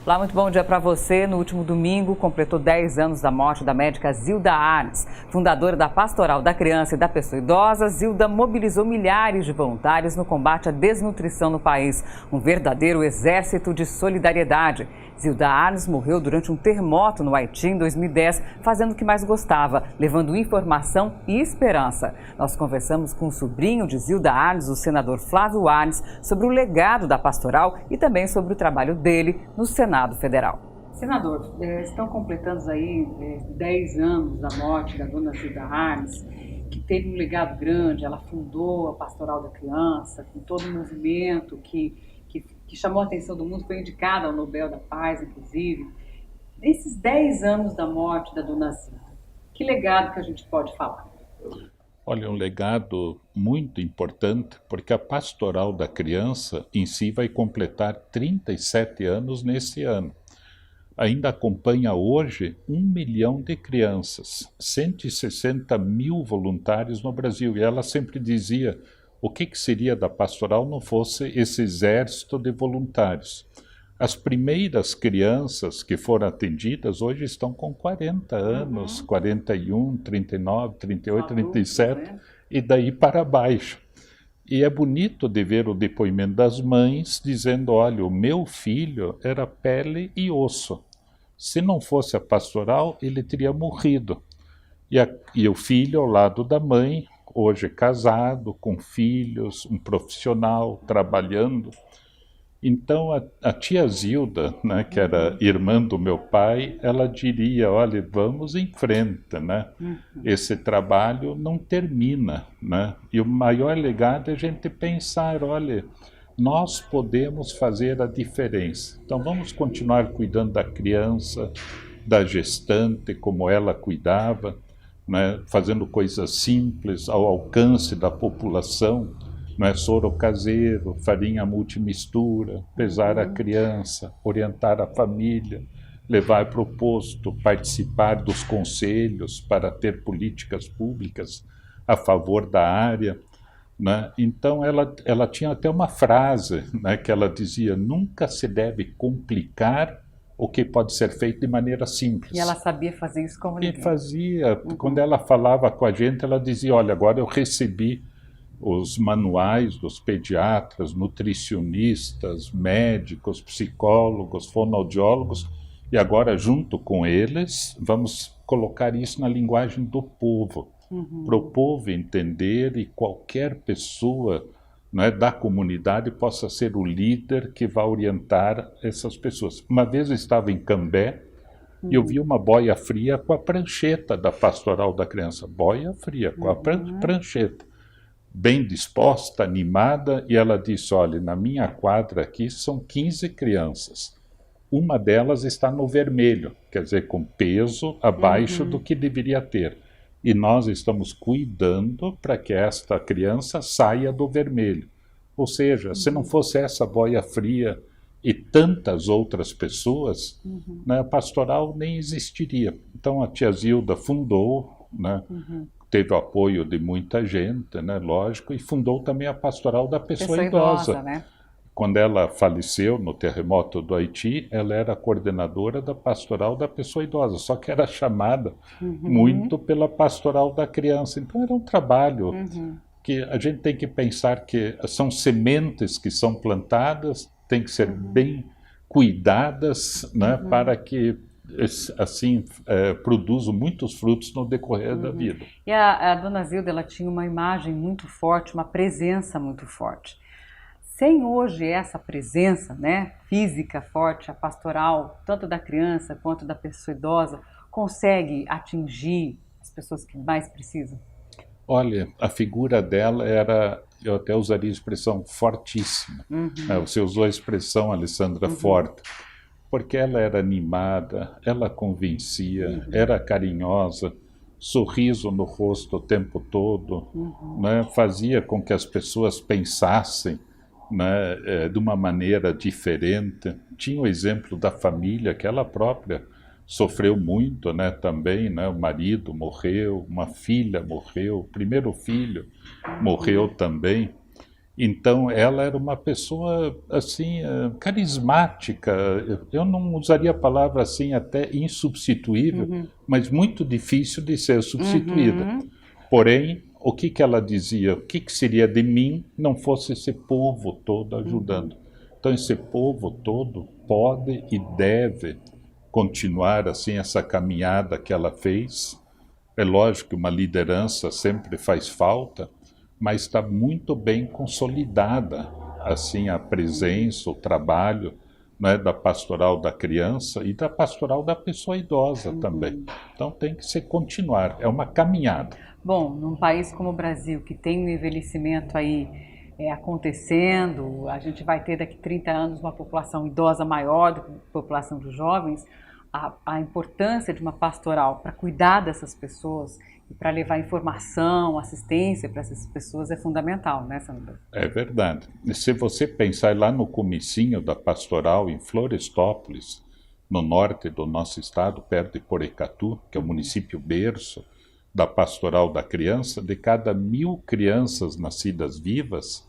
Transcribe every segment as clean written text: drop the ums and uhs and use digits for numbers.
Olá, muito bom dia para você. No último domingo, completou 10 anos da morte da médica Zilda Arnes. Fundadora da Pastoral da Criança e da Pessoa Idosa, Zilda mobilizou milhares de voluntários no combate à desnutrição no país. Um verdadeiro exército de solidariedade. Zilda Arnes morreu durante um terremoto no Haiti em 2010, fazendo o que mais gostava, levando informação e esperança. Nós conversamos com o sobrinho de Zilda Arnes, o senador Flávio Arnes, sobre o legado da pastoral e também sobre o trabalho dele no Senado Federal. Senador, estão completando aí 10 anos da morte da dona Zilda Arnes, que teve um legado grande. Ela fundou a Pastoral da Criança, com todo o movimento que chamou a atenção do mundo, foi indicada ao Nobel da Paz, inclusive. Nesses 10 anos da morte da dona Zilda, que legado que a gente pode falar? Olha, um legado muito importante, porque a Pastoral da Criança em si vai completar 37 anos nesse ano. Ainda acompanha hoje 1 milhão de crianças, 160 mil voluntários no Brasil. E ela sempre dizia o que seria da pastoral não fosse esse exército de voluntários. As primeiras crianças que foram atendidas hoje estão com 40 anos, 41, 39, 38, 37, e daí para baixo. E é bonito de ver o depoimento das mães dizendo, olha, o meu filho era pele e osso. Se não fosse a pastoral, ele teria morrido. E o filho ao lado da mãe, hoje casado, com filhos, um profissional, trabalhando. Então a tia Zilda, né, que era irmã do meu pai, ela diria, olha, vamos em frente, né? Esse trabalho não termina, né? E o maior legado é a gente pensar, olha, nós podemos fazer a diferença. Então vamos continuar cuidando da criança, da gestante, como ela cuidava, né, fazendo coisas simples ao alcance da população, né, soro caseiro, farinha multimistura, pesar a criança, orientar a família, levar para o posto, participar dos conselhos para ter políticas públicas a favor da área, né? Então ela tinha até uma frase, né, que ela dizia, nunca se deve complicar o que pode ser feito de maneira simples. E ela sabia fazer isso como ninguém. E fazia. Quando ela falava com a gente, ela dizia, olha, agora eu recebi os manuais dos pediatras, nutricionistas, médicos, psicólogos, fonoaudiólogos, e agora, junto com eles, vamos colocar isso na linguagem do povo, para o povo entender e qualquer pessoa, né, da comunidade possa ser o líder que vai orientar essas pessoas. Uma vez eu estava em Cambé e eu vi uma boia fria com a prancheta da Pastoral da Criança. Boia fria, com a prancheta. Bem disposta, animada, e ela disse, olha, na minha quadra aqui são 15 crianças. Uma delas está no vermelho, quer dizer, com peso abaixo do que deveria ter. E nós estamos cuidando para que esta criança saia do vermelho. Ou seja, se não fosse essa boia fria e tantas outras pessoas, né, a pastoral nem existiria. Então a tia Zilda fundou, né, teve o apoio de muita gente, né, lógico, e fundou também a Pastoral da Pessoa Idosa. Né? Quando ela faleceu no terremoto do Haiti, ela era coordenadora da Pastoral da Pessoa Idosa, só que era chamada muito pela Pastoral da Criança. Então era um trabalho que a gente tem que pensar que são sementes que são plantadas, tem que ser bem cuidadas, né, para que assim produzam muitos frutos no decorrer da vida. E a dona Zilda, ela tinha uma imagem muito forte, uma presença muito forte. Sem hoje essa presença, né, física forte, a pastoral, tanto da criança quanto da pessoa idosa, consegue atingir as pessoas que mais precisam? Olha, a figura dela era, eu até usaria a expressão fortíssima. Você usou a expressão, Alessandra, forte, porque ela era animada, ela convencia, era carinhosa, sorriso no rosto o tempo todo, né, fazia com que as pessoas pensassem, né, de uma maneira diferente. Tinha o exemplo da família, que ela própria sofreu muito, né, também, né, o marido morreu, uma filha morreu, o primeiro filho morreu também. Então, ela era uma pessoa, assim, carismática. Eu não usaria a palavra, assim, até insubstituível, mas muito difícil de ser substituída. Porém, o que ela dizia? O que seria de mim não fosse esse povo todo ajudando? Então, esse povo todo pode e deve continuar, assim, essa caminhada que ela fez. É lógico que uma liderança sempre faz falta, mas está muito bem consolidada, assim, a presença, o trabalho, né, da pastoral da criança e da pastoral da pessoa idosa também. Então tem que se continuar, é uma caminhada. Bom, num país como o Brasil, que tem um envelhecimento aí acontecendo, a gente vai ter daqui 30 anos uma população idosa maior do que a população dos jovens, a importância de uma pastoral para cuidar dessas pessoas e para levar informação, assistência para essas pessoas é fundamental, né, Sandra? É verdade. E se você pensar lá no comecinho da pastoral em Florestópolis, no norte do nosso estado, perto de Porecatu, que é o município berço da pastoral da criança, de cada 1.000 crianças nascidas vivas,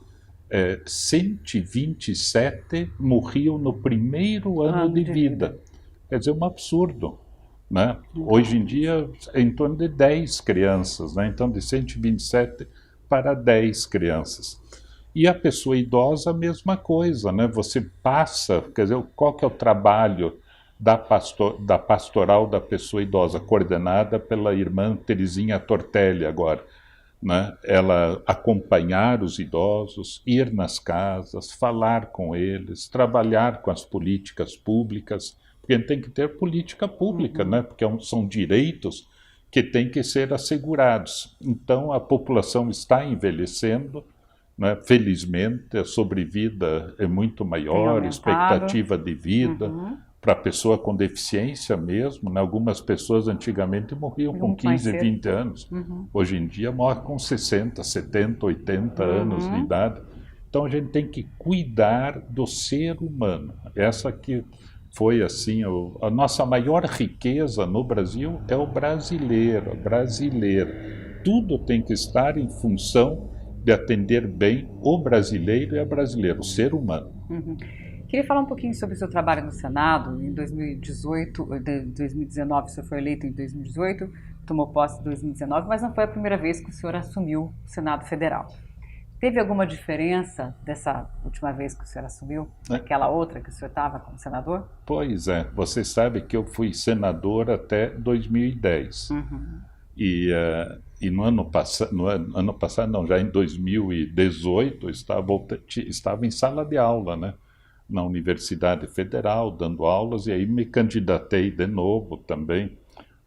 127 morriam no primeiro ano de vida. Quer dizer, um absurdo, né? Hoje em dia é em torno de 10 crianças, né? Então de 127 para 10 crianças. E a pessoa idosa, a mesma coisa, né? Você passa, quer dizer, qual que é o trabalho da pastoral da pessoa idosa, coordenada pela irmã Terezinha Tortelli agora, né? Ela acompanhar os idosos, ir nas casas, falar com eles, trabalhar com as políticas públicas, porque a gente tem que ter política pública, né? Porque são direitos que têm que ser assegurados. Então, a população está envelhecendo, né? Felizmente, a sobrevida é muito maior, expectativa de vida, para a pessoa com deficiência mesmo, né? Algumas pessoas antigamente morriam com 15, 20 anos. Hoje em dia morrem com 60, 70, 80 anos de idade. Então, a gente tem que cuidar do ser humano. Essa que foi assim, a nossa maior riqueza no Brasil é o brasileiro, a brasileira. Tudo tem que estar em função de atender bem o brasileiro e a brasileira, o ser humano. Queria falar um pouquinho sobre o seu trabalho no Senado. Em 2018, 2019, o senhor foi eleito em 2018, tomou posse em 2019, mas não foi a primeira vez que o senhor assumiu o Senado Federal. Teve alguma diferença dessa última vez que o senhor assumiu, daquela outra que o senhor estava como senador? Pois é, você sabe que eu fui senador até 2010. E no ano passado, não, já em 2018, eu estava em sala de aula, né, na Universidade Federal, dando aulas, e aí me candidatei de novo também,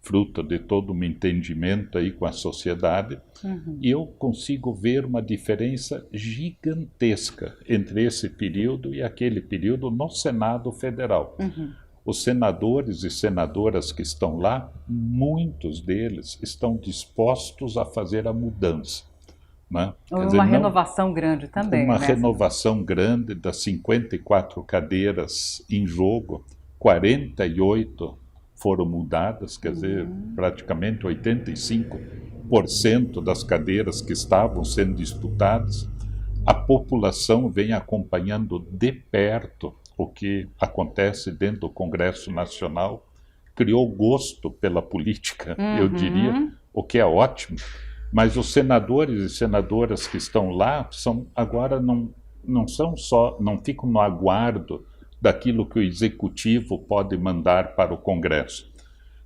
fruto de todo um entendimento aí com a sociedade, e eu consigo ver uma diferença gigantesca entre esse período e aquele período no Senado Federal. Os senadores e senadoras que estão lá, muitos deles estão dispostos a fazer a mudança, né? Houve uma renovação grande também. Uma renovação grande das 54 cadeiras em jogo, 48 foram mudadas, quer dizer, praticamente 85% das cadeiras que estavam sendo disputadas. A população vem acompanhando de perto o que acontece dentro do Congresso Nacional, criou gosto pela política, eu diria, o que é ótimo, mas os senadores e senadoras que estão lá agora não ficam no aguardo daquilo que o executivo pode mandar para o Congresso.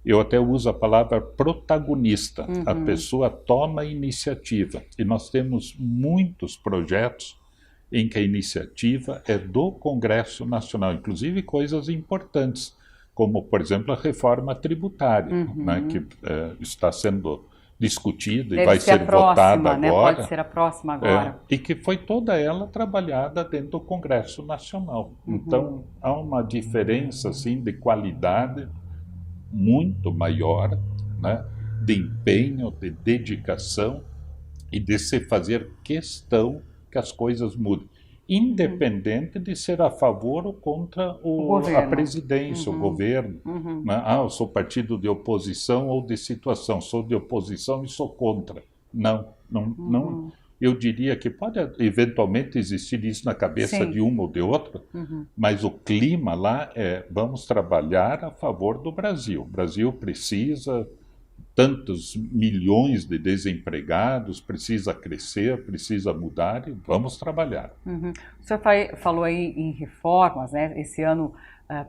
Eu até uso a palavra protagonista. A pessoa toma a iniciativa. E nós temos muitos projetos em que a iniciativa é do Congresso Nacional, inclusive coisas importantes, como, por exemplo, a reforma tributária, né, que está sendo discutida e vai ser votada agora. Pode ser a próxima agora. E que foi toda ela trabalhada dentro do Congresso Nacional. Então, há uma diferença assim, de qualidade muito maior, né, de empenho, de dedicação e de se fazer questão que as coisas mudem, independente de ser a favor ou contra a presidência, o governo. Né? Eu sou partido de oposição ou de situação, sou de oposição e sou contra. Não. Eu diria que pode eventualmente existir isso na cabeça Sim. de um ou de outro, mas o clima lá é: vamos trabalhar a favor do Brasil. O Brasil precisa tantos milhões de desempregados, precisa crescer, precisa mudar e vamos trabalhar. O senhor falou aí em reformas, né? Esse ano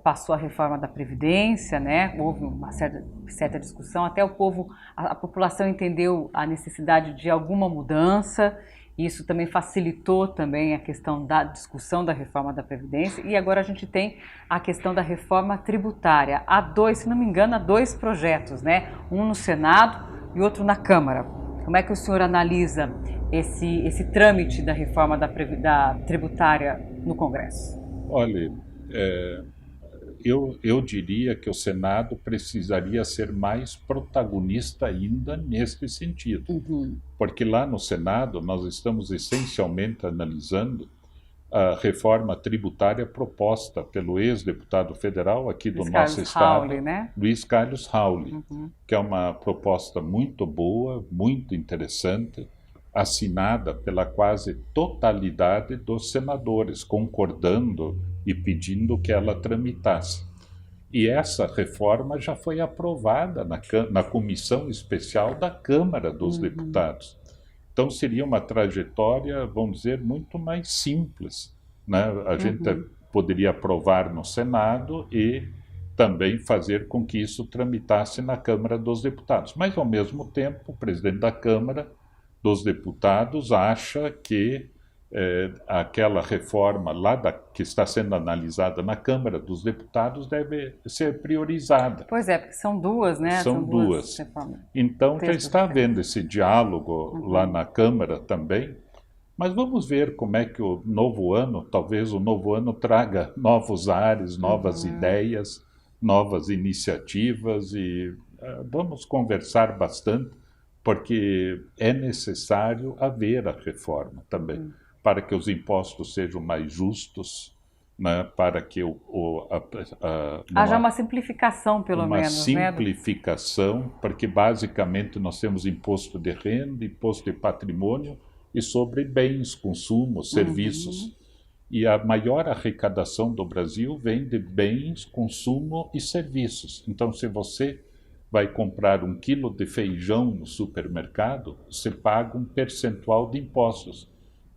passou a reforma da Previdência, né? Houve uma certa discussão, até o povo, a população entendeu a necessidade de alguma mudança. Isso também facilitou também a questão da discussão da reforma da Previdência. E agora a gente tem a questão da reforma tributária. Há dois, se não me engano, há dois projetos, né? Um no Senado e outro na Câmara. Como é que o senhor analisa esse trâmite da reforma da tributária no Congresso? Olha, eu diria que o Senado precisaria ser mais protagonista ainda nesse sentido. Porque lá no Senado nós estamos essencialmente analisando a reforma tributária proposta pelo ex-deputado federal aqui do nosso estado, Rauli, né? Luiz Carlos Rauli, que é uma proposta muito boa, muito interessante, assinada pela quase totalidade dos senadores, concordando e pedindo que ela tramitasse. E essa reforma já foi aprovada na comissão especial da Câmara dos Deputados. Então seria uma trajetória, vamos dizer, muito mais simples, né? A gente poderia aprovar no Senado e também fazer com que isso tramitasse na Câmara dos Deputados. Mas, ao mesmo tempo, o presidente da Câmara dos Deputados acha que aquela reforma lá que está sendo analisada na Câmara dos Deputados deve ser priorizada. Pois é, porque são duas, né? São duas. Reformas. Então já está havendo esse diálogo lá na Câmara também, mas vamos ver como é que o novo ano, talvez o novo ano traga novos ares, novas ideias, novas iniciativas e vamos conversar bastante, porque é necessário haver a reforma também, para que os impostos sejam mais justos, né, para que haja uma simplificação, pelo menos. Uma simplificação, porque basicamente nós temos imposto de renda, imposto de patrimônio e sobre bens, consumo, serviços. E a maior arrecadação do Brasil vem de bens, consumo e serviços. Então, se você vai comprar 1 quilo de feijão no supermercado, você paga um percentual de impostos.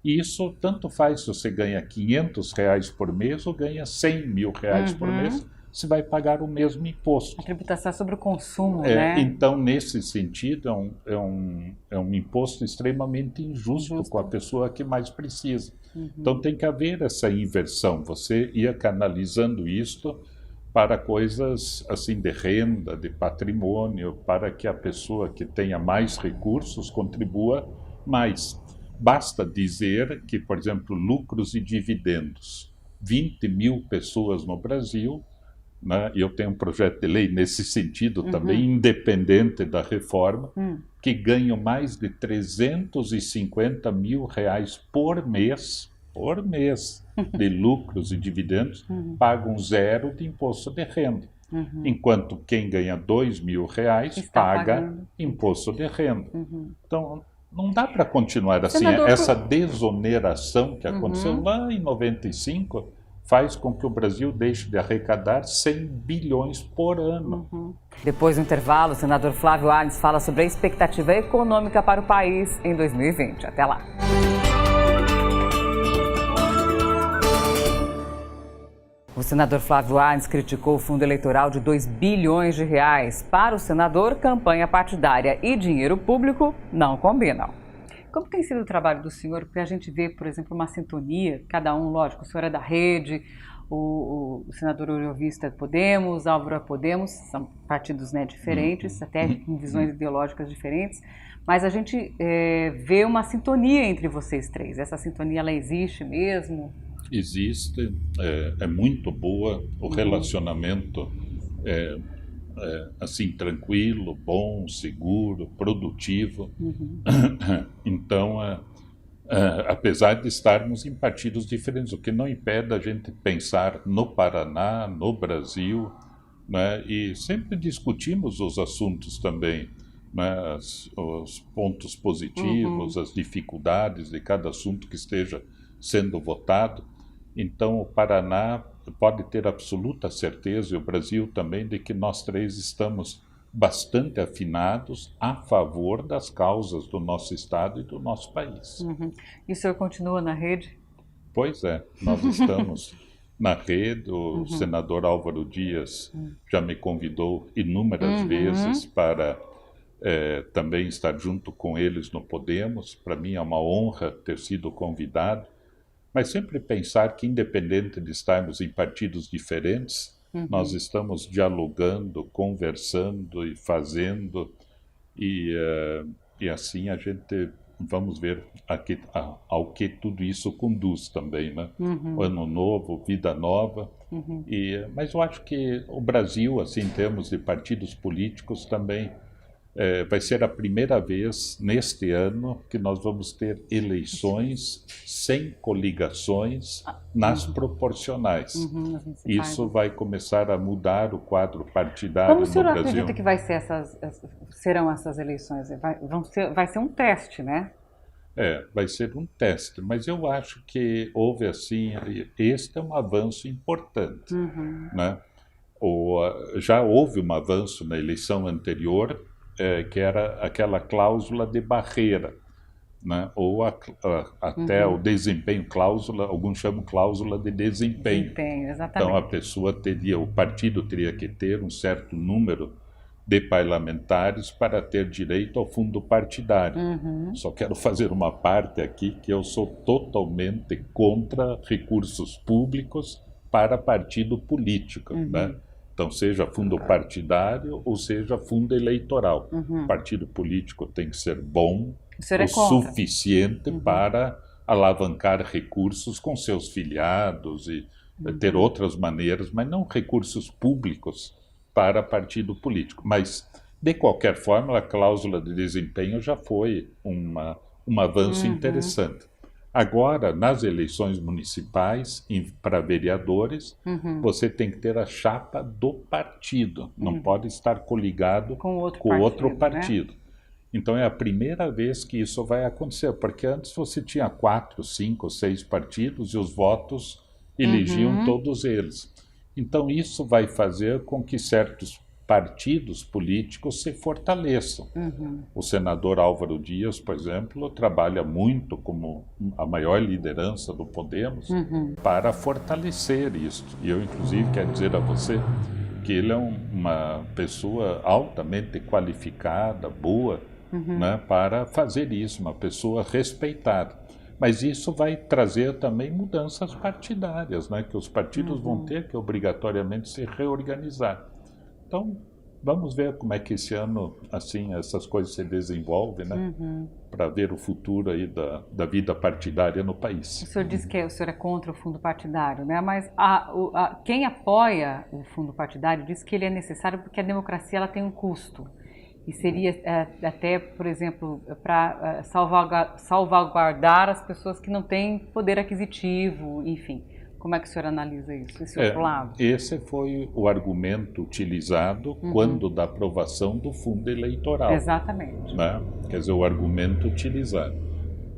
E isso tanto faz se você ganha R$500 por mês ou ganha R$100 mil por mês, você vai pagar o mesmo imposto. A tributação é sobre o consumo, né? Então, nesse sentido, é um imposto extremamente injusto com a pessoa que mais precisa. Então, tem que haver essa inversão. Você ia canalizando isto para coisas assim de renda, de patrimônio, para que a pessoa que tenha mais recursos contribua mais. Basta dizer que, por exemplo, lucros e dividendos, 20 mil pessoas no Brasil, né, e eu tenho um projeto de lei nesse sentido também, independente da reforma, que ganham mais de R$350 mil por mês de lucros e dividendos, pagam 0 de imposto de renda. Enquanto quem ganha R$2 mil paga imposto de renda. Então, não dá para continuar assim. Senador, essa desoneração que aconteceu lá em 95 faz com que o Brasil deixe de arrecadar 100 bilhões por ano. Depois do intervalo, o senador Flávio Arnes fala sobre a expectativa econômica para o país em 2020. Até lá. O senador Flávio Arnes criticou o fundo eleitoral de R$2 bilhões. Para o senador, campanha partidária e dinheiro público não combinam. Como tem sido o trabalho do senhor? Porque a gente vê, por exemplo, uma sintonia, cada um, lógico, o senhor é da Rede, o senador Eurovista Podemos, Álvaro Podemos, são partidos, né, diferentes, até com visões ideológicas diferentes, mas a gente vê uma sintonia entre vocês três. Essa sintonia, ela existe mesmo? Existe, é muito boa, o relacionamento assim, tranquilo, bom, seguro, produtivo. Então, apesar de estarmos em partidos diferentes, o que não impede a gente pensar no Paraná, no Brasil, né? E sempre discutimos os assuntos também. né, os pontos positivos, as dificuldades de cada assunto que esteja sendo votado. Então, o Paraná pode ter absoluta certeza, e o Brasil também, de que nós três estamos bastante afinados a favor das causas do nosso Estado e do nosso país. E o senhor continua na rede? Pois é, nós estamos na rede. O senador Álvaro Dias já me convidou inúmeras vezes para também estar junto com eles no Podemos. Para mim é uma honra ter sido convidado, mas sempre pensar que, independente de estarmos em partidos diferentes, nós estamos dialogando, conversando e fazendo, e assim a gente vamos ver ao que tudo isso conduz também, né? Ano novo, vida nova. Mas eu acho que o Brasil, assim, em termos de partidos políticos, também vai ser a primeira vez neste ano que nós vamos ter eleições sem coligações nas proporcionais. Isso vai começar a mudar o quadro partidário no Brasil. Como o senhor acredita que serão essas eleições? Vai ser um teste, né? Vai ser um teste, mas eu acho que houve, assim, este é um avanço importante, né? Já houve um avanço na eleição anterior, que era aquela cláusula de barreira, né? Ou até o desempenho, alguns chamam cláusula de desempenho. Exatamente. Então a pessoa o partido teria que ter um certo número de parlamentares para ter direito ao fundo partidário. Só quero fazer uma parte aqui, que eu sou totalmente contra recursos públicos para partido político, né? Então, seja fundo partidário ou seja fundo eleitoral. Partido político tem que ser bom o suficiente para alavancar recursos com seus filiados e ter outras maneiras, mas não recursos públicos para partido político. Mas, de qualquer forma, a cláusula de desempenho já foi um avanço interessante. Agora, nas eleições municipais, para vereadores, você tem que ter a chapa do partido, não pode estar coligado com outro partido. Né? Então, é a primeira vez que isso vai acontecer, porque antes você tinha 4, 5, 6 partidos e os votos elegiam todos eles. Então, isso vai fazer com que certos partidos políticos se fortaleçam. O senador Álvaro Dias, por exemplo, trabalha muito como a maior liderança do Podemos para fortalecer isso. E eu, inclusive, quero dizer a você que ele é uma pessoa altamente qualificada, boa, né, para fazer isso, uma pessoa respeitada. Mas isso vai trazer também mudanças partidárias, né, que os partidos vão ter que obrigatoriamente se reorganizar. Então, vamos ver como é que esse ano, assim, essas coisas se desenvolvem, né? Para ver o futuro aí da vida partidária no país. O senhor disse que o senhor é contra o fundo partidário, né? Mas quem apoia o fundo partidário diz que ele é necessário porque a democracia ela tem um custo. E seria até, por exemplo, para salvaguardar as pessoas que não têm poder aquisitivo, enfim. Como é que o senhor analisa isso, esse outro lado? Esse foi o argumento utilizado quando da aprovação do fundo eleitoral. Exatamente. Né? Quer dizer, o argumento utilizado.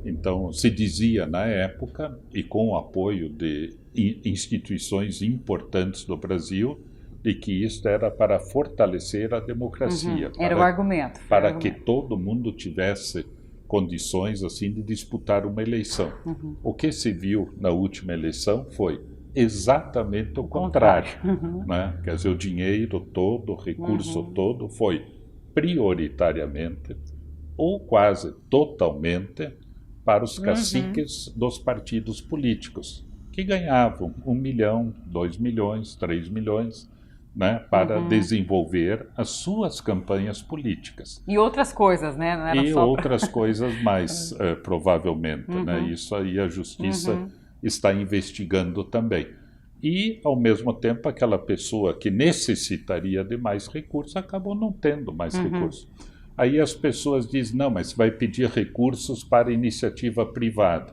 Então, se dizia na época, e com o apoio de instituições importantes do Brasil, de que isso era para fortalecer a democracia. Era o argumento. Para que todo mundo tivesse condições assim de disputar uma eleição. O que se viu na última eleição foi exatamente o contrário. Né? Quer dizer, o dinheiro todo, o recurso todo foi prioritariamente ou quase totalmente para os caciques dos partidos políticos, que ganhavam 1 milhão, 2 milhões, 3 milhões, né, para desenvolver as suas campanhas políticas. E outras coisas, né? Não era e só outras coisas mais, provavelmente. Né? Isso aí a Justiça está investigando também. E, ao mesmo tempo, aquela pessoa que necessitaria de mais recursos acabou não tendo mais recursos. Aí as pessoas dizem, não, mas vai pedir recursos para iniciativa privada.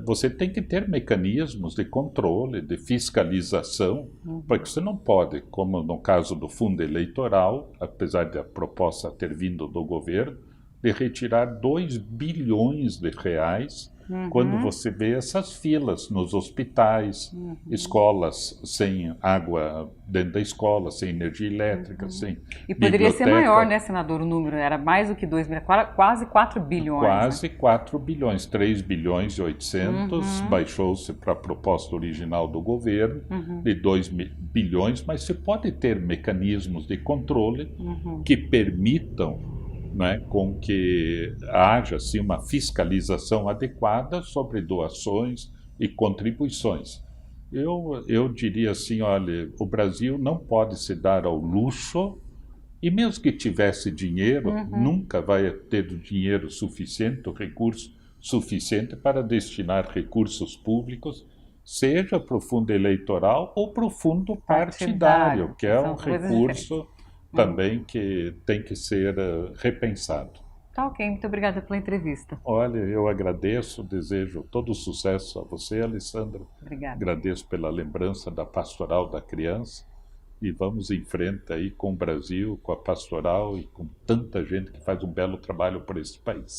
Você tem que ter mecanismos de controle, de fiscalização, porque você não pode, como no caso do fundo eleitoral, apesar da proposta ter vindo do governo, de retirar 2 bilhões de reais quando você vê essas filas nos hospitais, escolas sem água dentro da escola, sem energia elétrica, sem E poderia biblioteca. ser maior, né, senador, o número? Era mais do que 2 bilhões, quase 4 bilhões. Quase né? 4 bilhões, 3 bilhões e 800, baixou-se para a proposta original do governo, de 2 bilhões, mas se pode ter mecanismos de controle que permitam, né, com que haja assim, uma fiscalização adequada sobre doações e contribuições. Eu diria assim, olha, o Brasil não pode se dar ao luxo, e mesmo que tivesse dinheiro, nunca vai ter dinheiro suficiente, o recurso suficiente para destinar recursos públicos, seja para o fundo eleitoral ou para o fundo partidário, que é um recurso também que tem que ser repensado. Tá ok, muito obrigada pela entrevista. Olha, eu agradeço, desejo todo o sucesso a você, Alessandra. Obrigada. Agradeço pela lembrança da Pastoral da Criança e vamos em frente aí com o Brasil, com a Pastoral e com tanta gente que faz um belo trabalho por esse país.